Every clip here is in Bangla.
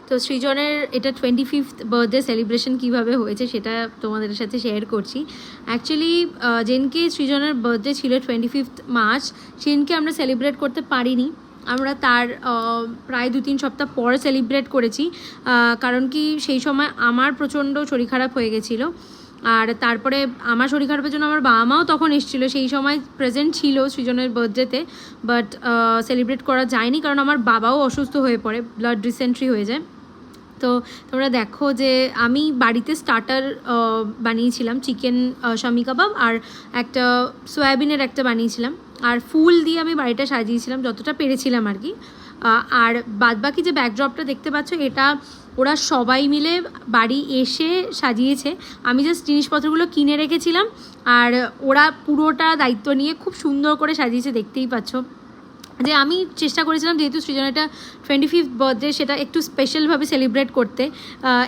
তো সৃজনের এটা 25th বার্থডে সেলিব্রেশন কীভাবে হয়েছে সেটা তোমাদের সাথে শেয়ার করছি। অ্যাকচুয়ালি যেদিনকে সৃজনের বার্থডে ছিল 25th মার্চ, সেদিনকে আমরা সেলিব্রেট করতে পারিনি। আমরা তার প্রায় 2-3 সপ্তাহ পর সেলিব্রেট করেছি, কারণ কি সেই সময় আমার প্রচণ্ড শরীর খারাপ হয়ে গেছিলো। আর তারপরে আমার শরীর খারাপের জন্য আমার বাবা মাও তখন এসেছিলো, সেই সময় প্রেজেন্ট ছিল সৃজনের বার্থডেতে, বাট সেলিব্রেট করা যায়নি কারণ আমার বাবাও অসুস্থ হয়ে পড়ে, ব্লাড ডিসেন্ট্রি হয়ে যায়। তো তোমরা দেখো যে আমি বাড়িতে স্টার্টার বানিয়েছিলাম, চিকেন শামি কাবাব আর একটা সয়াবিনের একটা বানিয়েছিলাম, আর ফুল দিয়ে আমি বাড়িটা সাজিয়েছিলাম যতটা পেরেছিলাম আর কি। আর বাদবাকি যে ব্যাকড্রপটা দেখতে পাচ্ছ এটা ওরা সবাই মিলে বাড়ি এসে সাজিয়েছে, আমি জাস্ট জিনিসপত্রগুলো কিনে রেখেছিলাম আর ওরা পুরোটা দায়িত্ব নিয়ে খুব সুন্দর করে সাজিয়েছে, দেখতেই পাচ্ছ। যে আমি চেষ্টা করেছিলাম যেহেতু সৃজন এটা 25th বার্থডে, সেটা একটু স্পেশালভাবে সেলিব্রেট করতে,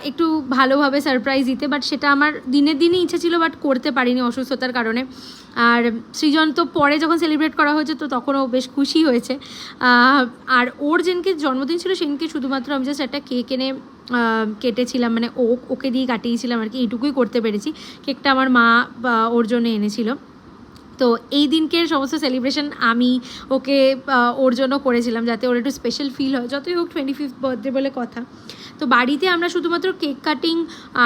একটু ভালোভাবে সারপ্রাইজ দিতে, বাট সেটা আমার দিনের দিনই ইচ্ছা ছিল, বাট করতে পারিনি অসুস্থতার কারণে। আর সৃজন তো পরে যখন সেলিব্রেট করা হয়েছে তো তখনও বেশ খুশি হয়েছে। আর ওর যেদিনকে জন্মদিন ছিল সেদিনকে শুধুমাত্র আমি জাস্ট একটা কেক এনে কেটেছিলাম, মানে ওকে দিয়ে কাটিয়েছিলাম আর কি, এইটুকুই করতে পেরেছি। কেকটা আমার মা ওর জন্য এনেছিল। তো এই দিনকের সমস্ত সেলিব্রেশন আমি ওকে ওর জন্য করেছিলাম যাতে ওর একটু স্পেশাল ফিল হয়, যতই হোক 25th বার্থডে বলে কথা। তো বাড়িতে আমরা শুধুমাত্র কেক কাটিং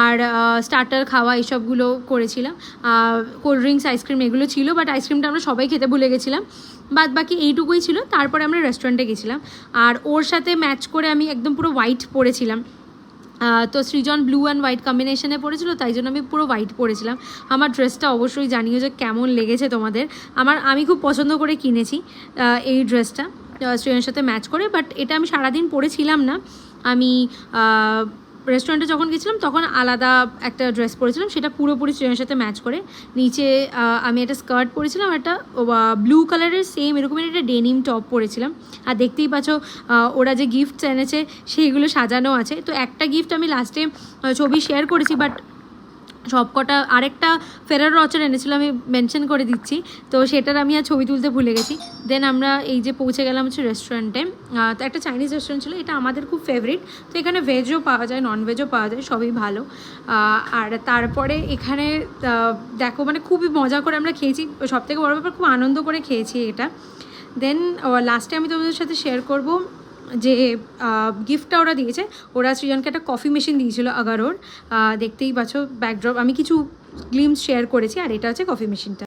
আর স্টার্টার খাওয়া এইসবগুলো করেছিলাম, কোল্ড ড্রিঙ্কস আইসক্রিম এগুলো ছিল, বাট আইসক্রিমটা আমরা সবাই খেতে ভুলে গেছিলাম, বাদ বাকি এইটুকুই ছিল। তারপরে আমরা রেস্টুরেন্টে গেছিলাম আর ওর সাথে ম্যাচ করে আমি একদম পুরো হোয়াইট পরেছিলাম। তো সৃজন ব্লু অ্যান্ড হোয়াইট কম্বিনেশনে পড়েছিল, তাই জন্য আমি পুরো হোয়াইট পরেছিলাম। আমার ড্রেসটা অবশ্যই জানিও যে কেমন লেগেছে তোমাদের। আমি খুব পছন্দ করে কিনেছি এই ড্রেসটা সৃজনের সাথে ম্যাচ করে, বাট এটা আমি সারাদিন পরেছিলাম না। আমি রেস্টুরেন্টে যখন গেছিলাম তখন আলাদা একটা ড্রেস পরেছিলাম, সেটা পুরোপুরি সৃজনের সাথে ম্যাচ করে। নিচে আমি একটা স্কার্ট পরেছিলাম, একটা ব্লু কালারের সেম এরকমের একটা ডেনিম টপ পরেছিলাম। আর দেখতেই পাচ্ছ ওরা যে গিফটস এনেছে সেইগুলো সাজানো আছে। তো একটা গিফট আমি লাস্টে ছবি শেয়ার করেছি, বাট সবকটা আরেকটা ফেরার রচার এনেছিল, আমি মেনশন করে দিচ্ছি, তো সেটার আমি আর ছবি তুলতে ভুলে গেছি। দেন আমরা এই যে পৌঁছে গেলাম হচ্ছে রেস্টুরেন্টে। তো একটা চাইনিজ রেস্টুরেন্ট ছিল, এটা আমাদের খুব ফেভারিট। তো এখানে ভেজও পাওয়া যায়, ননভেজও পাওয়া যায়, সবই ভালো। আর তারপরে এখানে দেখো মানে খুবই মজা করে আমরা খেয়েছি, সবথেকে বড় ব্যাপার খুব আনন্দ করে খেয়েছি এটা। দেন লাস্টে আমি তোমাদের সাথে শেয়ার করব যে গিফটটা ওরা দিয়েছে। ওরা সৃজনকে একটা কফি মেশিন দিয়েছিল আগারোর, দেখতেই পাচ্ছ ব্যাকড্রপ, আমি কিছু গ্লিমস শেয়ার করেছি, আর এটা হচ্ছে কফি মেশিনটা।